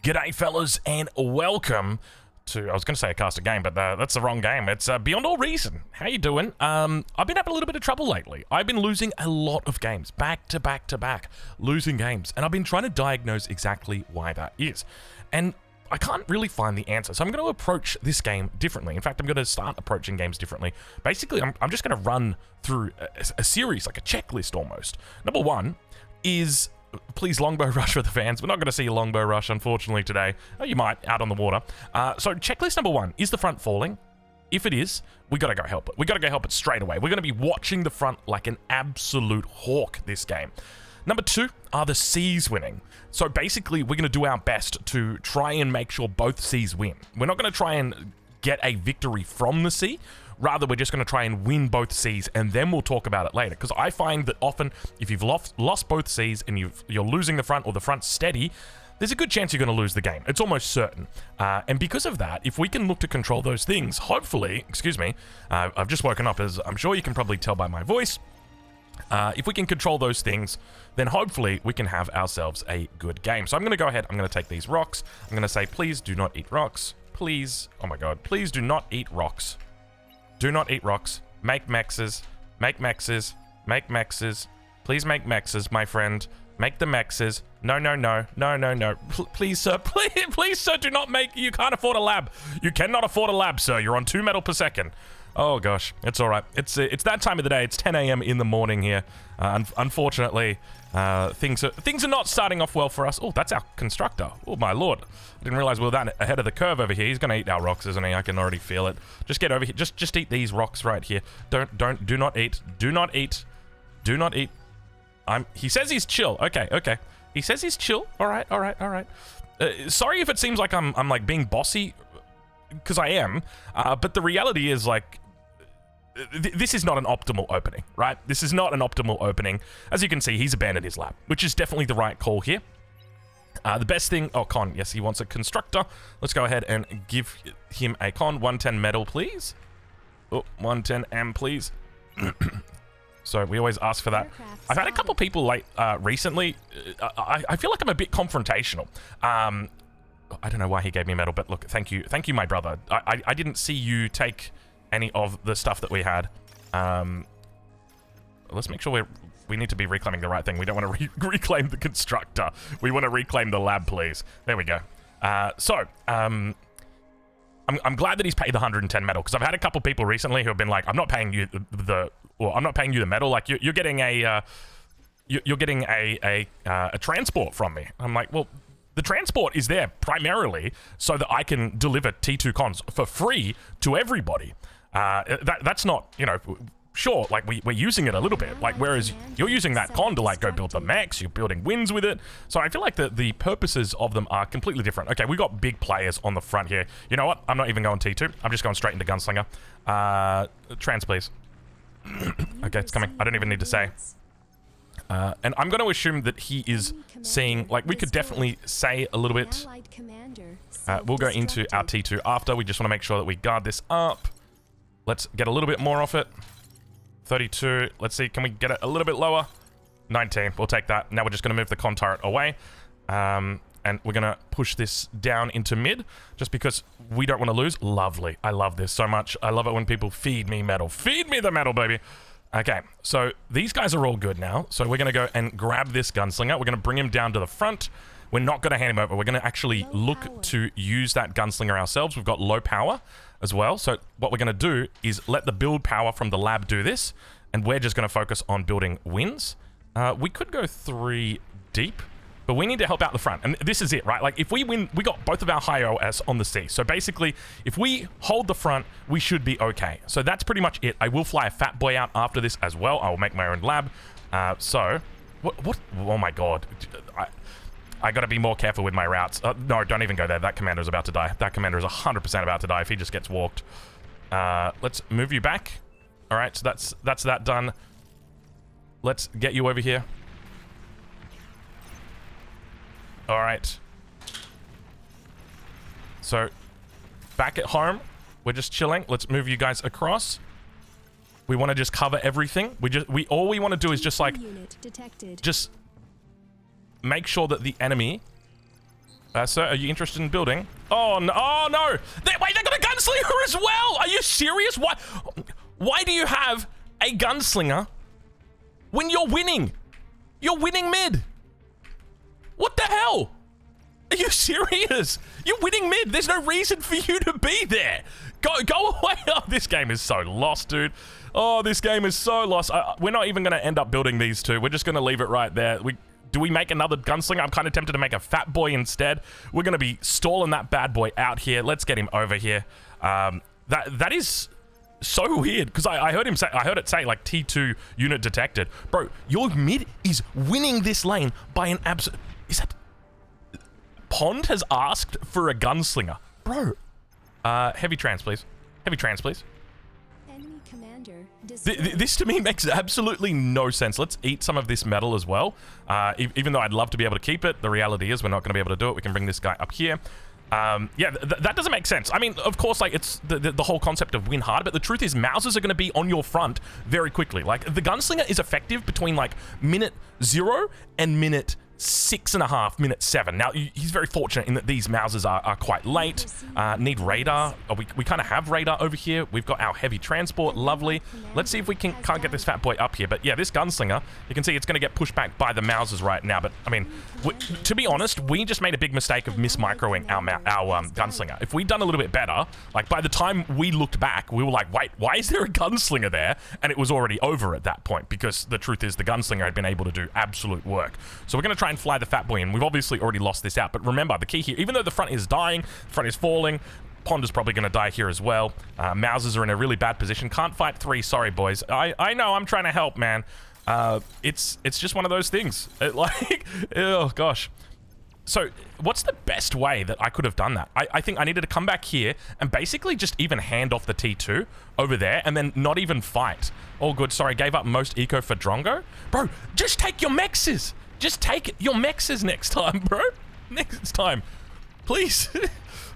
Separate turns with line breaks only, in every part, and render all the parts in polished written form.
G'day, fellas, and welcome to, I was going to say a caster game, but that's the wrong game. It's Beyond All Reason. How you doing? I've been having a little bit of trouble lately. I've been losing a lot of games, back to back to back, losing games, and I've been trying to diagnose exactly why that is. And I can't really find the answer, so I'm going to approach this game differently. In fact, I'm going to start approaching games differently. Basically, I'm just going to run through a series, like a checklist almost. Number one is... please longbow rush for the fans. We're not going to see a longbow rush, unfortunately, today. Oh, you might, out on the water. So checklist number one, is the front falling? If it is, we got to go help it. We got to go help it straight away. We're going to be watching the front like an absolute hawk this game. Number two, are the C's winning? So basically, we're going to do our best to try and make sure both C's win. We're not going to try and get a victory from the C. Rather, we're just going to try and win both C's, and then we'll talk about it later. Because I find that often, if you've lost both C's and you're losing the front or the front's steady, there's a good chance you're going to lose the game. It's almost certain. And because of that, if we can look to control those things, hopefully, excuse me, I've just woken up, as I'm sure you can probably tell by my voice. If we can control those things, then hopefully we can have ourselves a good game. So I'm going to go ahead, I'm going to take these rocks. I'm going to say, please do not eat rocks. Please, oh my god, please do not eat rocks. Do not eat rocks. Make mexes. Make mexes. Make mexes. Please make mexes, my friend. Make the mexes. No, no, no. No, no, no. Please, sir. Please, sir, do not make... You can't afford a lab. You cannot afford a lab, sir. You're on 2 metal per second. Oh, gosh. It's all right. It's that time of the day. It's 10 a.m. in the morning here. Unfortunately, things are not starting off well for us. Oh, that's our constructor. Oh, my lord. I didn't realize we were that ahead of the curve over here. He's going to eat our rocks, isn't he? I can already feel it. Just get over here. Just eat these rocks right here. Do not eat. Do not eat. Do not eat. He says he's chill. Okay, okay. He says he's chill. All right, all right, all right. Sorry if it seems like I'm like being bossy, because I am. But the reality is, like, this is not an optimal opening, right? This is not an optimal opening. As you can see, he's abandoned his lab, which is definitely the right call here. The best thing... Oh, con. Yes, he wants a constructor. Let's go ahead and give him a con. 110 metal, please. Oh, 110 M, please. So we always ask for that. I've had a couple people like recently. I feel like I'm a bit confrontational. I don't know why he gave me metal, but look, thank you, my brother. I didn't see you take any of the stuff that we had. Let's make sure we need to be reclaiming the right thing. We don't want to reclaim the constructor. We want to reclaim the lab, please. There we go. I'm glad that he's paid the 110 metal, because I've had a couple people recently who have been like, I'm not paying you I'm not paying you the metal. Like you're getting a transport from me. I'm like, well, the transport is there primarily so that I can deliver T2 cons for free to everybody. That's not, you know, sure, like we're using it a little bit, like whereas you're using that con to like go build the mechs, you're building wins with it. So I feel like the purposes of them are completely different. Okay, we got big players on the front here. You know what? I'm not even going T2. I'm just going straight into Gunslinger. Trans, please. Okay, it's coming. I don't even need to say. And I'm going to assume that he is seeing, like, we could definitely say a little bit. We'll go into our T2 after. We just want to make sure that we guard this up. Let's get a little bit more off it. 32. Let's see, can we get it a little bit lower? 19. We'll take that. Now we're just going to move the con turret away. And we're going to push this down into mid, just because we don't want to lose. Lovely. I love this so much. I love it when people feed me metal. Feed me the metal, baby. Okay, so these guys are all good now. So we're going to go and grab this gunslinger. We're going to bring him down to the front. We're not going to hand him over. We're going to actually look to use that gunslinger ourselves. We've got low power as well. So what we're going to do is let the build power from the lab do this. And we're just going to focus on building wins. We could go 3 deep, but we need to help out the front. And this is it, right? Like, if we win, we got both of our high OS on the C. So basically, if we hold the front, we should be okay. So that's pretty much it. I will fly a fat boy out after this as well. I will make my own lab. What? Oh my god. I gotta be more careful with my routes. No, don't even go there. That commander is about to die. That commander is 100% about to die if he just gets walked. Let's move you back. All right, so that's that done. Let's get you over here. All right. So, back at home, we're just chilling. Let's move you guys across. We want to just cover everything. All we want to do is just like, just make sure that the enemy Sir, are you interested in building? Oh, no. Oh, no. Wait, they got a gunslinger as well. Are you serious? Why do you have a gunslinger when you're winning? You're winning mid. What the hell? Are you serious? You're winning mid. There's no reason for you to be there. Go away. Oh, this game is so lost, dude. Oh, this game is so lost. We're not even going to end up building these two. We're just going to leave it right there. Do we make another gunslinger? I'm kind of tempted to make a fat boy instead. We're going to be stalling that bad boy out here. Let's get him over here. That is so weird because I heard it say like T2 unit detected. Bro, your mid is winning this lane by an absolute... Is that... Pond has asked for a gunslinger. Bro. Heavy trans, please. Heavy trans, please.
Enemy commander
this to me makes absolutely no sense. Let's eat some of this metal as well. Even though I'd love to be able to keep it, the reality is we're not going to be able to do it. We can bring this guy up here. Yeah, that doesn't make sense. I mean, of course, like, it's the whole concept of win hard, but the truth is Mausers are going to be on your front very quickly. Like, the gunslinger is effective between, like, minute 0 and minute 6.5, minute 7. Now, he's very fortunate in that these Mausers are quite late, need radar. We kind of have radar over here. We've got our heavy transport, lovely. Let's see if we can't get this fat boy up here. But yeah, this gunslinger, you can see it's going to get pushed back by the Mausers right now. But I mean, to be honest, we just made a big mistake of mismicroing our gunslinger. If we'd done a little bit better, like by the time we looked back, we were like, wait, why is there a gunslinger there? And it was already over at that point because the truth is the gunslinger had been able to do absolute work. So we're going to try and fly the fat boy in. We've obviously already lost this out, but remember the key here, even though the front is dying, the front is falling, Pond is probably going to die here as well. Mausers are in a really bad position. Can't fight 3. Sorry, boys. I know. I'm trying to help, man. It's just one of those things. Oh gosh. So what's the best way that I could have done that? I think I needed to come back here and basically just even hand off the T2 over there and then not even fight. All good. Sorry, gave up most eco for Drongo. Bro, just take your mexes. Just take your mexes next time, bro. Next time. Please.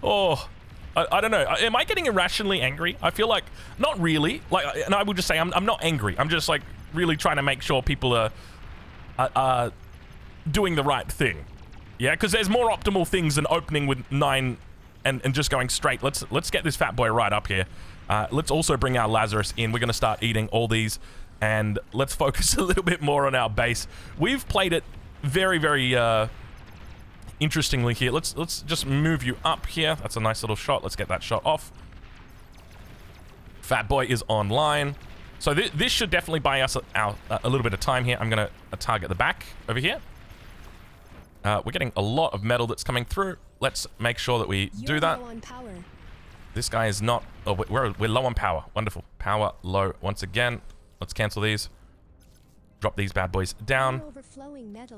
Oh, I don't know. Am I getting irrationally angry? I feel like, not really. Like, and I will just say I'm not angry. I'm just like really trying to make sure people are doing the right thing. Yeah, because there's more optimal things than opening with 9 and just going straight. Let's get this fat boy right up here. Let's also bring our Lazarus in. We're going to start eating all these. And let's focus a little bit more on our base. We've played it very, very interestingly here. Let's just move you up here. That's a nice little shot. Let's get that shot off. Fat boy is online. So this should definitely buy us a little bit of time here. I'm going to target the back over here. We're getting a lot of metal that's coming through. Let's make sure that we do that. This guy is not... Oh, we're low on power. Wonderful. Power low once again. Let's cancel these. Drop these bad boys down.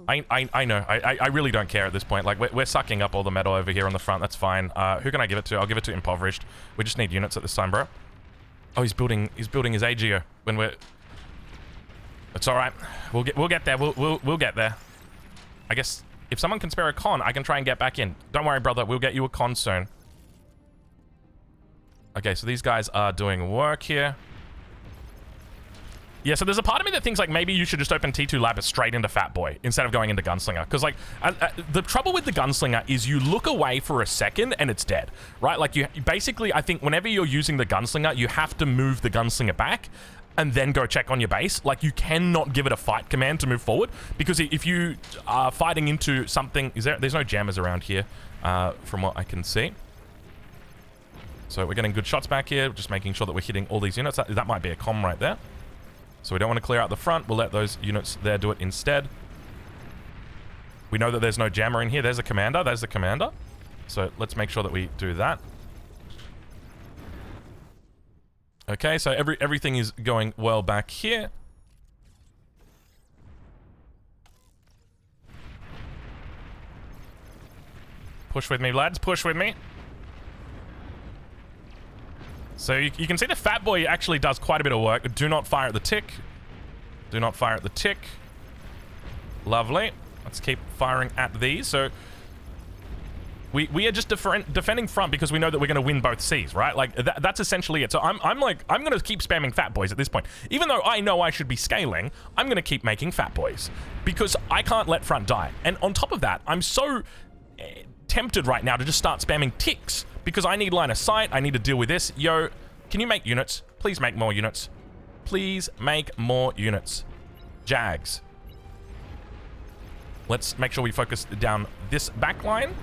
I know. I really don't care at this point. Like, we're sucking up all the metal over here on the front. That's fine. Who can I give it to? I'll give it to Impoverished. We just need units at this time, bro. Oh, he's building his AGO when we're... It's all right. We'll get there. We'll get there. I guess if someone can spare a con, I can try and get back in. Don't worry, brother. We'll get you a con soon. Okay, so these guys are doing work here. Yeah, so there's a part of me that thinks, like, maybe you should just open T2 Lab straight into Fat Boy instead of going into Gunslinger. Because, like, the trouble with the Gunslinger is you look away for a second and it's dead, right? Like, you basically, I think whenever you're using the Gunslinger, you have to move the Gunslinger back and then go check on your base. Like, you cannot give it a fight command to move forward. Because if you are fighting into something... There's no jammers around here, from what I can see. So we're getting good shots back here, just making sure that we're hitting all these units. That might be a comm right there. So we don't want to clear out the front. We'll let those units there do it instead. We know that there's no jammer in here. There's a commander. There's the commander. So let's make sure that we do that. Okay, so everything is going well back here. Push with me, lads. Push with me. So you can see the Fat Boy actually does quite a bit of work. Do not fire at the tick. Do not fire at the tick. Lovely. Let's keep firing at these. So we are just defending front because we know that we're going to win both Cs, right? Like that's essentially it. So I'm going to keep spamming Fat Boys at this point. Even though I know I should be scaling, I'm going to keep making Fat Boys because I can't let front die. And on top of that, I'm so tempted right now to just start spamming ticks because I need line of sight. I need to deal with this. Yo, can you make units? Please make more units. Please make more units. Jags. Let's make sure we focus down this back line.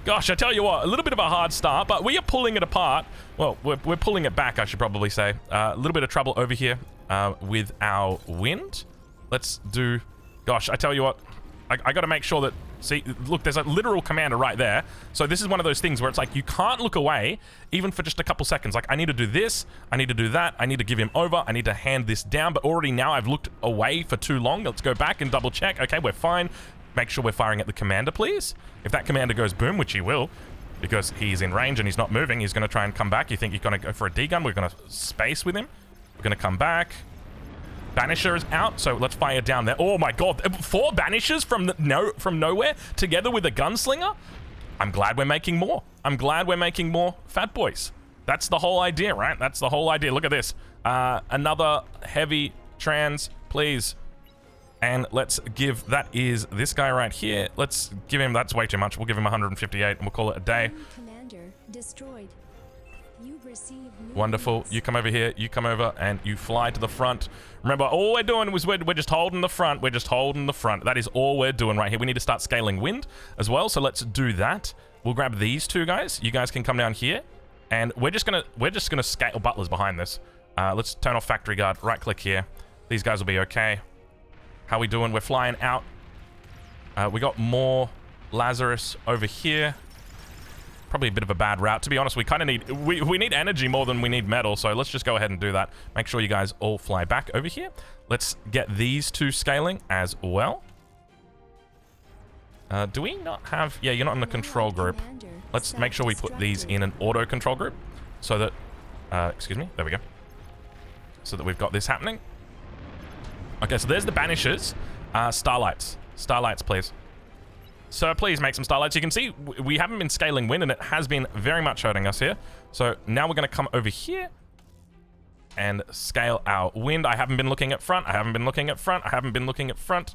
Gosh, I tell you what, a little bit of a hard start, but we are pulling it apart. Well, we're pulling it back, I should probably say. A little bit of trouble over here with our wind. Let's do... Gosh, I tell you what, I got to make sure that... See, look, there's a literal commander right there. So this is one of those things where it's like you can't look away even for just a couple seconds. Like, I need to do this, I need to do that, I need to give him over, I need to hand this down, but already now I've looked away for too long. Let's go back and double check. Okay, we're fine. Make sure we're firing at the commander, please. If that commander goes boom, which he will, because he's in range and he's not moving, he's going to try and come back. You think he's going to go for a D-gun? We're going to space with him. We're going to come back. Banisher is out, so let's fire down there. Oh my god, 4 Banishers from nowhere together with a gunslinger? I'm glad we're making more. I'm glad we're making more Fat Boys. That's the whole idea, right? That's the whole idea. Look at this. Another heavy trans, please. And let's give, that is this guy right here. Let's give him, that's way too much. We'll give him 158 and we'll call it a day.
Commander destroyed. You've received new
Wonderful.
units.
You come over here, you come over, and you fly to the front. Remember, all we're doing was we're just holding the front. We're just holding the front. That is all we're doing right here. We need to start scaling wind as well, so let's do that. We'll grab these 2 guys. You guys can come down here, and we're just gonna scale butlers behind this. Let's turn off factory guard. Right click here. These guys will be okay. How we doing? We're flying out. We got more Lazarus over here. Probably a bit of a bad route. To be honest, we kind of need... We need energy more than we need metal, so let's just go ahead and do that. Make sure you guys all fly back over here. Let's get these 2 scaling as well. Do we not have... Yeah, you're not in the control group. Let's make sure we put these in an auto control group so that... excuse me. There we go. So that we've got this happening. Okay, so there's the Banishers. Starlights. Starlights, please. Sir, please make some starlights. You can see we haven't been scaling wind, and it has been very much hurting us here. So now we're going to come over here and scale our wind. I haven't been looking at front. I haven't been looking at front. I haven't been looking at front.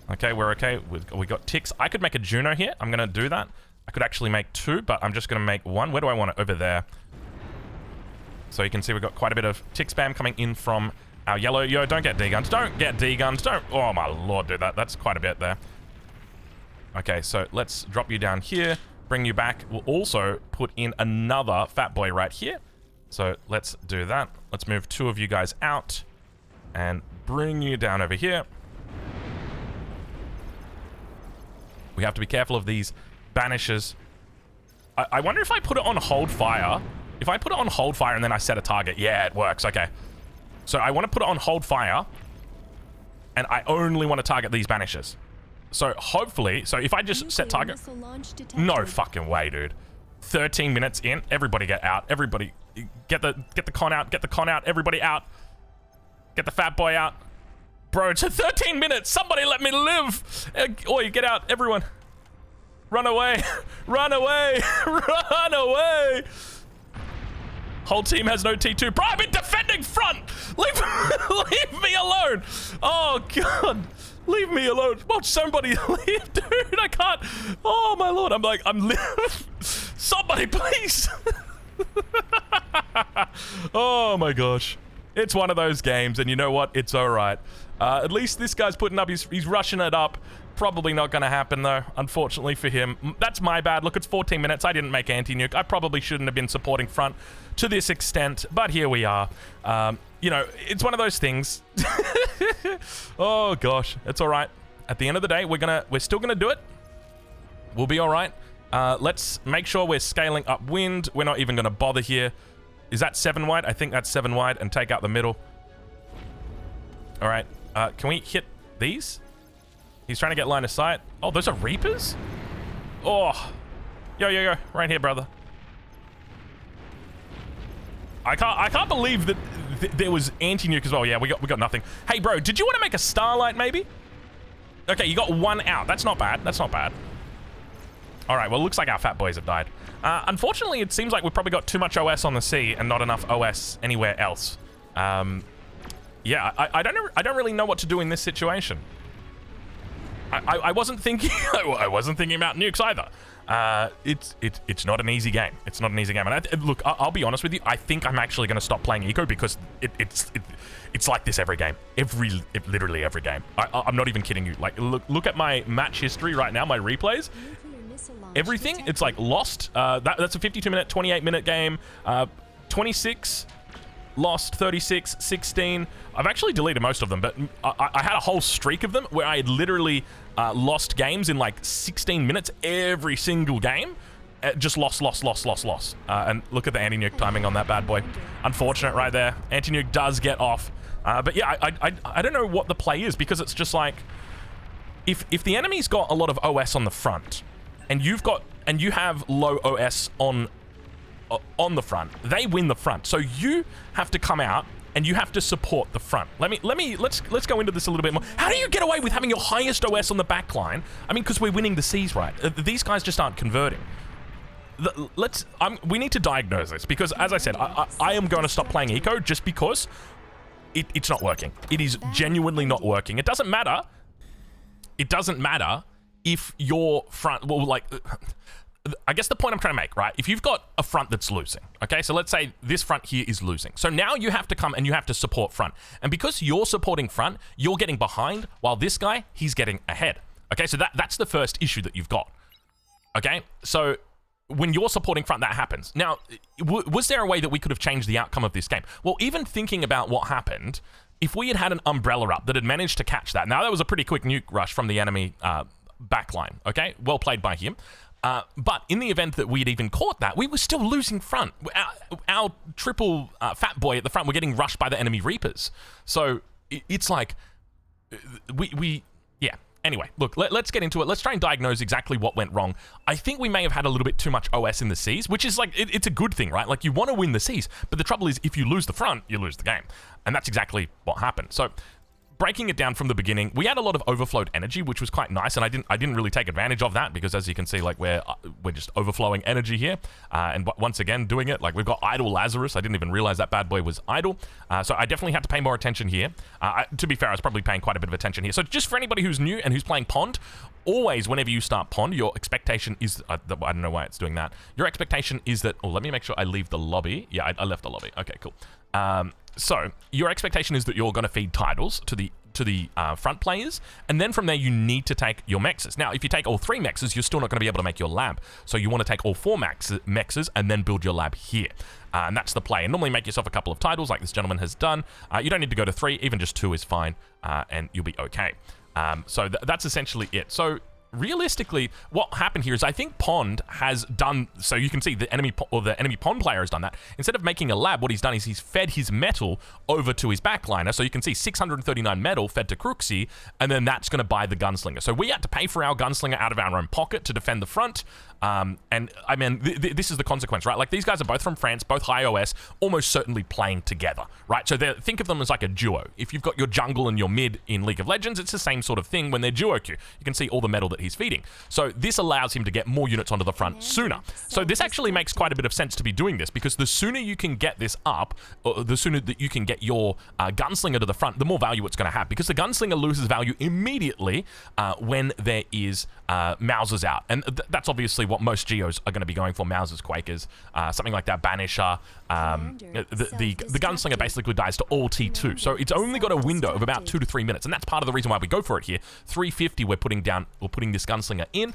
Okay, we're okay. We got ticks. I could make a Juno here. I'm going to do that. I could actually make 2, but I'm just going to make 1. Where do I want it? Over there. So you can see we've got quite a bit of tick spam coming in from our yellow. Yo, don't get D-guns. Don't get D-guns. Don't. Oh, my lord, dude. That's quite a bit there. Okay, so let's drop you down here, bring you back. We'll also put in another Fat Boy right here. So let's do that. Let's move 2 of you guys out and bring you down over here. We have to be careful of these Banishers. I wonder if I put it on hold fire. If I put it on hold fire and then I set a target. Yeah, it works. Okay. So I want to put it on hold fire, and I only want to target these Banishers. So hopefully, so if I just set target, no fucking way, dude. 13 minutes in, everybody get out. Everybody get the con out. Get the con out. Everybody out. Get the Fat Boy out, bro. It's 13 minutes. Somebody let me live. Oi, get out, everyone. Run away. Run away. Run away. Whole team has no T2. Bro, I've been defending front. Leave me alone. Oh god. Leave me alone. Watch somebody leave, dude. I can't. Oh, my lord. I'm somebody, please. Oh, my gosh. It's one of those games, and you know what? It's all right. At least this guy's putting up. He's rushing it up. Probably not going to happen, though, unfortunately for him. That's my bad. Look, it's 14 minutes. I didn't make anti-nuke. I probably shouldn't have been supporting front to this extent, but here we are. You know, it's one of those things. Oh, gosh. It's all right. At the end of the day, we're still going to do it. We'll be all right. Let's make sure we're scaling up wind. We're not even going to bother here. Is that 7 wide? I think that's 7 wide, and take out the middle. All right. Can we hit these? He's trying to get line of sight. Oh, those are Reapers? Oh. Yo. Right here, brother. I can't believe that there was anti-nuke as well. Yeah, we got nothing. Hey, bro, did you want to make a starlight, maybe? Okay, you got 1 out. That's not bad. That's not bad. All right, well, it looks like our Fat Boys have died. Unfortunately, it seems like we've probably got too much OS on the sea and not enough OS anywhere else. Yeah, I don't really know what to do in this situation. I wasn't thinking. I wasn't thinking about nukes either. It's not an easy game. It's not an easy game. And look, I'll be honest with you. I think I'm actually going to stop playing Eco because it's like this every game. Literally every game. I'm not even kidding you. Like, look at my match history right now. My replays. Everything. It's like lost. That's a 52-minute, 28-minute game. 26. Lost, 36, 16. I've actually deleted most of them, but I had a whole streak of them where I had literally lost games in like 16 minutes every single game. Just lost. And look at the anti-nuke timing on that bad boy. Unfortunate right there. Anti-nuke does get off. But yeah, I don't know what the play is, because it's just like, if the enemy's got a lot of OS on the front, and you have low OS on the front, they win the front. So you have to come out and you have to support the front. Let's go into this a little bit more. How do you get away with having your highest OS on the back line? I mean, because we're winning the Cs, right? These guys just aren't converting. We need to diagnose this, because as I said, I am going to stop playing Eco just because it's not working. It is genuinely not working. It doesn't matter. It doesn't matter if your front, well, like, I guess the point I'm trying to make, right? If you've got a front that's losing, okay? So let's say this front here is losing. So now you have to come and you have to support front. And because you're supporting front, you're getting behind, while this guy, he's getting ahead. Okay, so that's the first issue that you've got. Okay, so when you're supporting front, that happens. Now, was there a way that we could have changed the outcome of this game? Well, even thinking about what happened, if we had an umbrella up that had managed to catch that, now that was a pretty quick nuke rush from the enemy backline, okay? Well played by him. But in the event that we'd even caught that, we were still losing front. Our triple fat boy at the front were getting rushed by the enemy Reapers. So it's like, yeah. Anyway, look, let's get into it. Let's try and diagnose exactly what went wrong. I think we may have had a little bit too much OS in the Cs, which is like, it's a good thing, right? Like, you want to win the Cs, but the trouble is, if you lose the front, you lose the game. And that's exactly what happened. So, breaking it down from the beginning, we had a lot of overflowed energy, which was quite nice, and I didn't really take advantage of that, because as you can see, like, we're just overflowing energy here, and once again doing it, like, we've got idle Lazarus. I didn't even realize that bad boy was idle, so I definitely had to pay more attention here. To be fair, I was probably paying quite a bit of attention here. So just for anybody who's new and who's playing Pond, always whenever you start Pond, your expectation is, I don't know why it's doing that, your expectation is that, oh, let me make sure I leave the lobby. Yeah, I left the lobby. Okay, cool. So your expectation is that you're going to feed titles to the front players, and then from there you need to take your mexes. Now, if you take all 3 mexes, you're still not going to be able to make your lab. So you want to take all 4 mexes and then build your lab here. And that's the play. And normally make yourself a couple of titles like this gentleman has done. You don't need to go to 3, even just 2 is fine, and you'll be okay. So that's essentially it. So realistically, what happened here is I think Pond has done, so you can see the enemy Pond player has done that. Instead of making a lab, what he's done is he's fed his metal over to his backliner. So you can see 639 metal fed to Crooksy, and then that's going to buy the Gunslinger. So we had to pay for our Gunslinger out of our own pocket to defend the front. And I mean, this is the consequence, right? Like, these guys are both from France, both high OS, almost certainly playing together, right? So think of them as like a duo. If you've got your jungle and your mid in League of Legends, it's the same sort of thing when they're duo queue. You can see all the metal that he's feeding. So this allows him to get more units onto the front sooner. So this actually makes quite a bit of sense to be doing this, because the sooner you can get this up, or the sooner that you can get your Gunslinger to the front, the more value it's going to have, because the Gunslinger loses value immediately when there is Mausers out. And that's obviously what most Geos are going to be going for, Mausers, Quakers, something like that, Banisher. The Gunslinger basically dies to all T2. So it's only got a window of about 2 to 3 minutes, and that's part of the reason why we go for it here. 350 we're putting this Gunslinger in.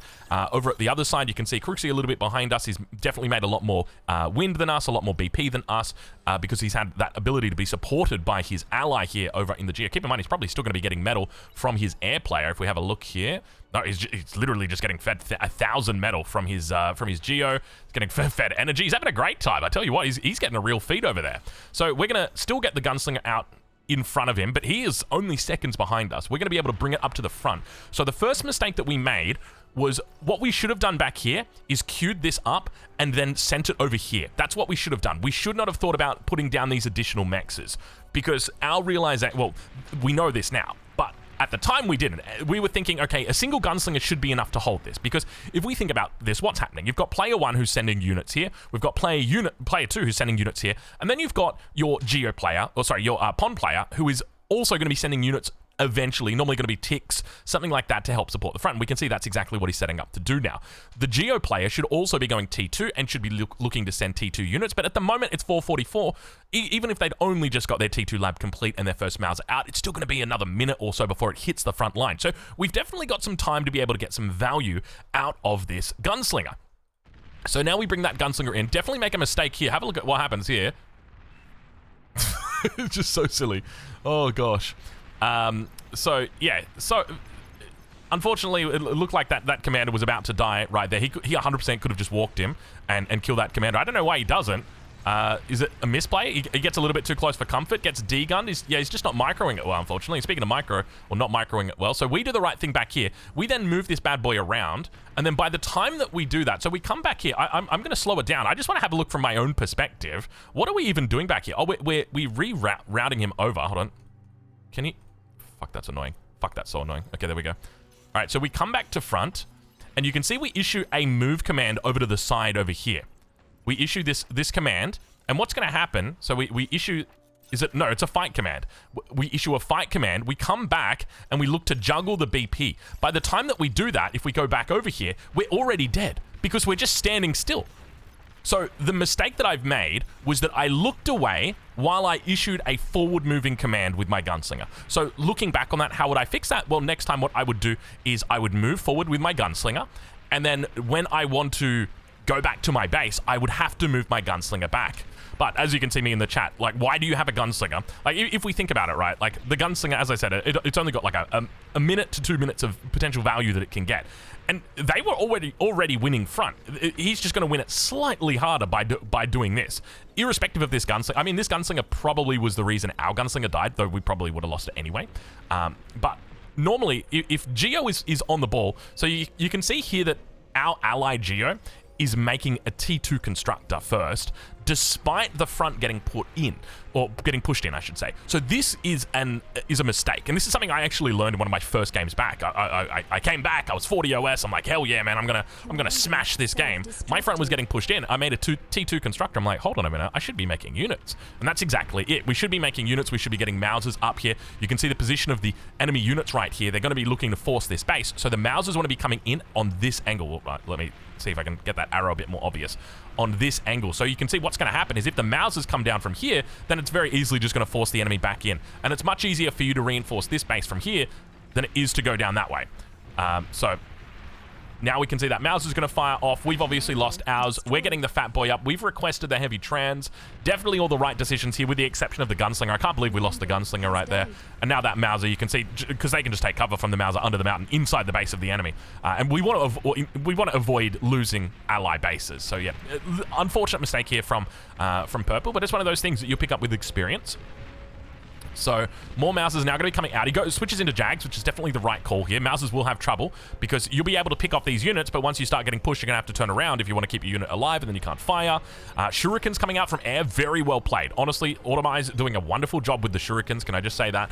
Over at the other side, you can see Crooksy a little bit behind us. He's definitely made a lot more wind than us, a lot more BP than us, because he's had that ability to be supported by his ally here over in the Geo. Keep in mind, he's probably still going to be getting metal from his air player. If we have a look here, no, he's literally just getting fed 1,000 metal from his Geo. He's getting fed energy. He's having a great time. I tell you what, he's getting a real feed over there. So we're going to still get the Gunslinger out in front of him, but he is only seconds behind us. We're going to be able to bring it up to the front. So the first mistake that we made was, what we should have done back here is queued this up and then sent it over here. That's what we should have done. We should not have thought about putting down these additional mexes, because our realization, well, we know this now, but at the time we didn't. We were thinking, okay, a single Gunslinger should be enough to hold this, because if we think about this, what's happening? You've got player 1 who's sending units here. We've got player 2 who's sending units here, and then you've got your Geo player, or sorry, your Pond player, who is also going to be sending units eventually, normally going to be ticks, something like that to help support the front. And we can see that's exactly what he's setting up to do now. The Geo player should also be going T2 and should be looking to send T2 units, but at the moment it's 4:44. Even if they'd only just got their T2 lab complete and their first Mauser out, it's still going to be another minute or so before it hits the front line. So we've definitely got some time to be able to get some value out of this Gunslinger. So now we bring that Gunslinger in. Definitely make a mistake here. Have a look at what happens here. It's just so silly. Oh, gosh. So unfortunately, it looked like that commander was about to die right there. He 100% could have just walked him and killed that commander. I don't know why he doesn't. Is it a misplay? He gets a little bit too close for comfort, gets D-gunned. He's just not microing it well, unfortunately. Speaking of micro, or not microing it well, so we do the right thing back here. We then move this bad boy around, and then by the time that we do that, so we come back here. I'm going to slow it down. I just want to have a look from my own perspective. What are we even doing back here? Oh, we're rerouting him over. Hold on. Can he... Fuck, that's annoying. Fuck, that's so annoying. Okay, there we go. All right, so we come back to front, and you can see we issue a move command over to the side over here. We issue this command, and what's going to happen, so we issue... No, it's a fight command. We issue a fight command, we come back, and we look to juggle the BP. By the time that we do that, if we go back over here, we're already dead, because we're just standing still. So the mistake that I've made was that I looked away while I issued a forward-moving command with my Gunslinger. So looking back on that, how would I fix that? Well, next time what I would do is I would move forward with my Gunslinger, and then when I want to go back to my base, I would have to move my Gunslinger back. But as you can see me in the chat, like, why do you have a Gunslinger? Like, if we think about it, right, like, the Gunslinger, as I said, it's only got like a minute to 2 minutes of potential value that it can get. And they were already winning front. He's just going to win it slightly harder by doing this. Irrespective of this Gunslinger, I mean, this Gunslinger probably was the reason our Gunslinger died, though we probably would have lost it anyway. But normally, if Geo is on the ball, so you can see here that our ally Geo is making a T2 constructor first, despite the front getting put in, or getting pushed in, I should say. So this is a mistake, and this is something I actually learned in one of my first games back. I came back, I was 40 OS, I'm like, hell yeah, man, I'm gonna smash this game. My front was getting pushed in, I made a T2 constructor, I'm like, hold on a minute, I should be making units. And that's exactly it. We should be making units, we should be getting Mausers up here. You can see the position of the enemy units right here. They're gonna be looking to force this base, so the Mausers wanna be coming in on this angle. Right, let me see if I can get that arrow a bit more obvious. On this angle. So you can see what's going to happen is if the Mausers come down from here, then it's very easily just going to force the enemy back in. And it's much easier for you to reinforce this base from here than it is to go down that way. So now we can see that Mauser's going to fire off. We've obviously lost ours. We're getting the Fat Boy up. We've requested the Heavy Trans. Definitely all the right decisions here with the exception of the Gunslinger. I can't believe we lost the Gunslinger right there. And now that Mauser, you can see, because they can just take cover from the Mauser under the mountain inside the base of the enemy. And we want to avoid losing ally bases. So yeah, unfortunate mistake here from Purple, but it's one of those things that you pick up with experience. So more Mausers now going to be coming out. He switches into Jags, which is definitely the right call here. Mausers will have trouble because you'll be able to pick off these units, but once you start getting pushed, you're going to have to turn around if you want to keep your unit alive, and then you can't fire. Shurikens coming out from air, very well played. Honestly, Automize doing a wonderful job with the Shurikens, can I just say that?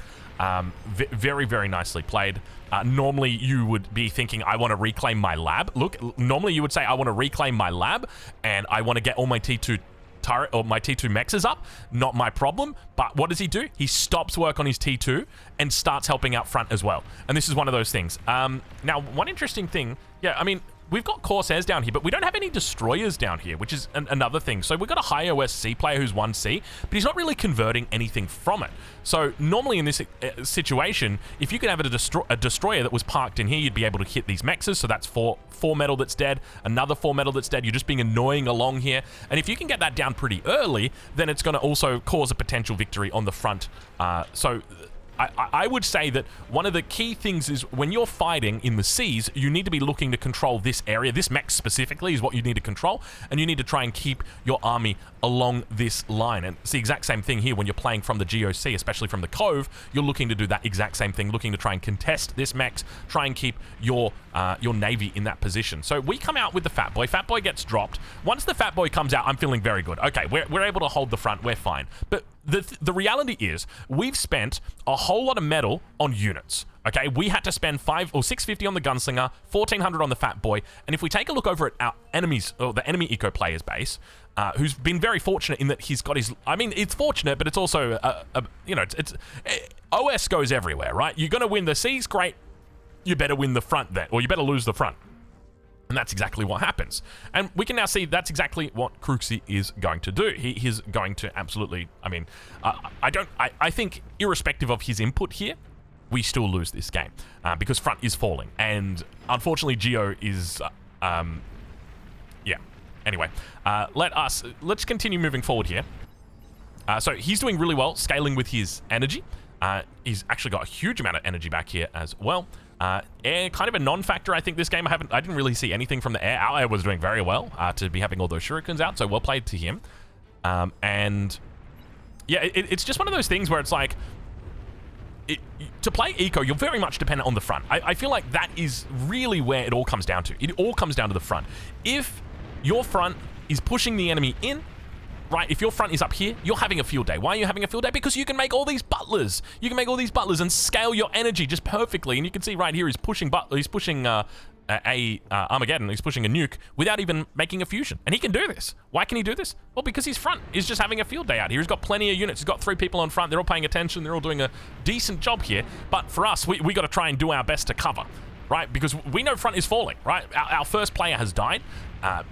Very, very nicely played. Normally, you would be thinking, I want to reclaim my lab. Look, normally you would say, I want to reclaim my lab, and I want to get all my T2 turret or my T2 mexes up, not my problem. But what does he do? He stops work on his T2 and starts helping out front as well. And this is one of those things. Now, one interesting thing, yeah, I mean, we've got Corsairs down here, but we don't have any Destroyers down here, which is another thing. So we've got a high OSC player who's 1C, but he's not really converting anything from it. So normally in this situation, if you could have a Destroyer that was parked in here, you'd be able to hit these mexes. So that's four metal that's dead, another 4 metal that's dead. You're just being annoying along here. And if you can get that down pretty early, then it's going to also cause a potential victory on the front. So I would say that one of the key things is when you're fighting in the seas, you need to be looking to control this area. This mech specifically is what you need to control, and you need to try and keep your army along this line. And it's the exact same thing here when you're playing from the GOC, especially from the Cove. You're looking to do that exact same thing, looking to try and contest this mech, try and keep your navy in that position. So we come out with the Fat Boy. Fat Boy gets dropped. Once the Fat Boy comes out, I'm feeling very good. Okay, we're able to hold the front. We're fine. But the reality is we've spent a whole lot of metal on units. Okay, we had to spend 650 on the Gunslinger, 1400 on the Fat Boy, and if we take a look over at our enemies, or the enemy eco player's base, who's been very fortunate in that he's got his. I mean, it's fortunate, but it's also you know, OS goes everywhere, right? You're going to win the C's, great. You better win the front then, or you better lose the front. And that's exactly what happens. And we can now see that's exactly what Crooksy is going to do. He is going to absolutely, I mean, I think irrespective of his input here, we still lose this game because front is falling. And unfortunately, Geo is, yeah. Anyway, let's continue moving forward here. So he's doing really well, scaling with his energy. He's actually got a huge amount of energy back here as well. Air, kind of a non-factor, I think, this game. I didn't really see anything from the air. Our air was doing very well to be having all those shurikens out, so well played to him. And yeah, it's just one of those things where it's like, to play eco, you're very much dependent on the front. I feel like that is really where it all comes down to. It all comes down to the front. If your front is pushing the enemy in, right, if your front is up here, you're having a field day. Why are you having a field day? Because you can make all these butlers. You can make all these butlers and scale your energy just perfectly. And you can see right here, he's pushing Armageddon. He's pushing a nuke without even making a fusion. And he can do this. Why can he do this? Well, because his front is just having a field day out here. He's got plenty of units. He's got 3 people on front. They're all paying attention. They're all doing a decent job here. But for us, we got to try and do our best to cover, right? Because we know front is falling, right? Our first player has died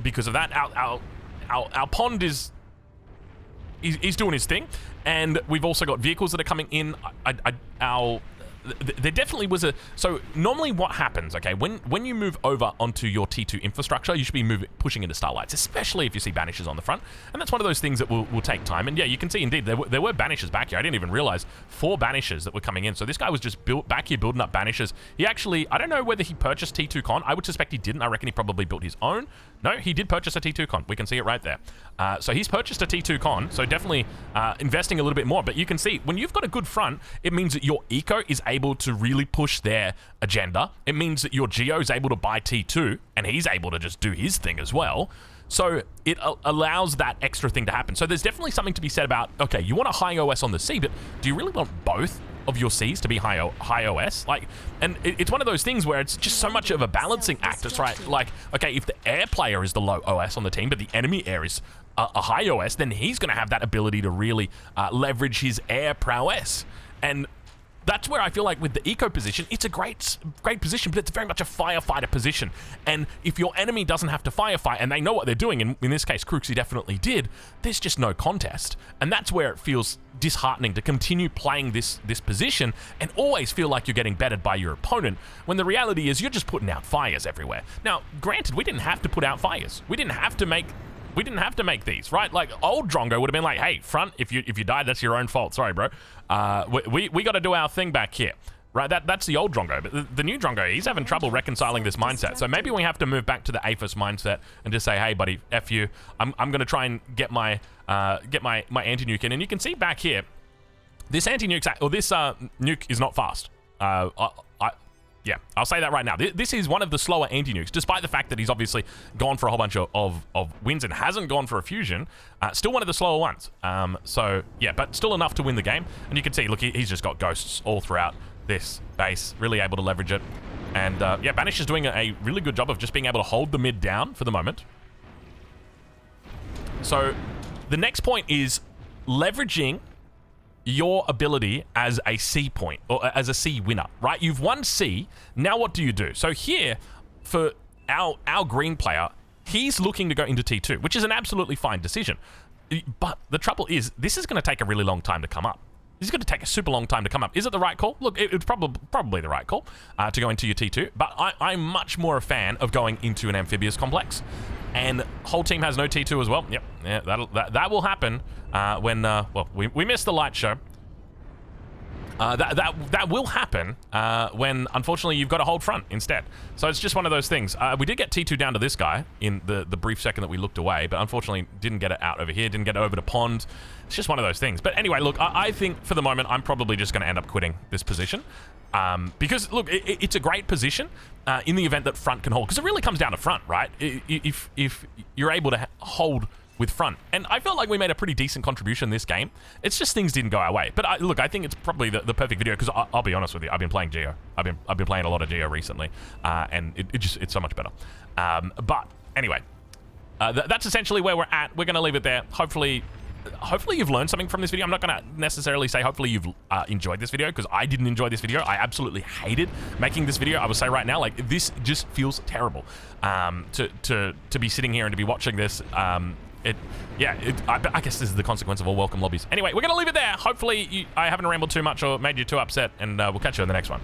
because of that. Our pond is... He's doing his thing, and we've also got vehicles that are coming in. There definitely was a... So normally what happens, okay, when you move over onto your T2 infrastructure, you should be pushing into Starlights, especially if you see Banishers on the front. And that's one of those things that will take time. And yeah, you can see indeed, there were Banishers back here. I didn't even realize 4 Banishers that were coming in. So this guy was just back here building up Banishers. He actually, I don't know whether he purchased T2 Con. I would suspect he didn't. I reckon he probably built his own. No, he did purchase a T2 Con. We can see it right there. So he's purchased a T2 Con, so definitely investing a little bit more. But you can see, when you've got a good front, it means that your eco is able to really push their agenda. It means that your Geo is able to buy T2, and he's able to just do his thing as well. So it allows that extra thing to happen. So there's definitely something to be said about, okay, you want a high OS on the C, but do you really want both of your Cs to be high OS? Like, and it's one of those things where it's just so much of a balancing act. It's right, like, okay, if the air player is the low OS on the team, but the enemy air is a high OS, then he's going to have that ability to really leverage his air prowess. And that's where I feel like with the eco position, it's a great position, but it's very much a firefighter position. And if your enemy doesn't have to firefight, and they know what they're doing, and in this case, Crooksy definitely did, there's just no contest. And that's where it feels disheartening to continue playing this position and always feel like you're getting bettered by your opponent, when the reality is you're just putting out fires everywhere. Now, granted, we didn't have to put out fires. We didn't have to make these, right? Like, old Drongo would have been like, hey, front, if you died, that's your own fault. Sorry, bro. We got to do our thing back here, right? That's the old Drongo. But the new Drongo, he's having trouble reconciling this mindset. So maybe we have to move back to the Aphis mindset and just say, hey, buddy, F you. I'm going to try and get my anti-nuke in. And you can see back here, this anti-nuke, or this nuke is not fast. Yeah, I'll say that right now. This is one of the slower anti-nukes, despite the fact that he's obviously gone for a whole bunch of wins and hasn't gone for a fusion. Still one of the slower ones. So, yeah, but still enough to win the game. And you can see, look, he's just got ghosts all throughout this base, really able to leverage it. And, yeah, Banish is doing a really good job of just being able to hold the mid down for the moment. So, the next point is leveraging your ability as a C point, or as a C winner, right? You've won C, now what do you do? So here, for our green player, he's looking to go into T2, which is an absolutely fine decision. But the trouble is, this is going to take a really long time to come up. This is going to take a super long time to come up. Is it the right call? Look, it's probably the right call to go into your T2, but I'm much more a fan of going into an amphibious complex. And whole team has no T2 as well. Yep, yeah, that will happen when, well, we missed the light show. That will happen when, unfortunately, you've got to hold front instead. So it's just one of those things. We did get T2 down to this guy in the brief second that we looked away, but unfortunately didn't get it out over here, didn't get it over to pond. It's just one of those things. But anyway, look, I think for the moment, I'm probably just going to end up quitting this position. Because, look, it's a great position in the event that front can hold. Because it really comes down to front, right? If you're able to hold with front. And I felt like we made a pretty decent contribution this game. It's just things didn't go our way. But look, I think it's probably the perfect video, because I'll be honest with you, I've been playing Geo. I've been playing a lot of Geo recently, and it's so much better. But anyway, that's essentially where we're at. We're going to leave it there. Hopefully, hopefully you've learned something from this video. I'm not going to necessarily say hopefully you've enjoyed this video, because I didn't enjoy this video. I absolutely hated making this video. I will say right now, like, this just feels terrible to be sitting here and to be watching this. I guess this is the consequence of all welcome lobbies. Anyway, we're going to leave it there. Hopefully I haven't rambled too much or made you too upset, and we'll catch you in the next one.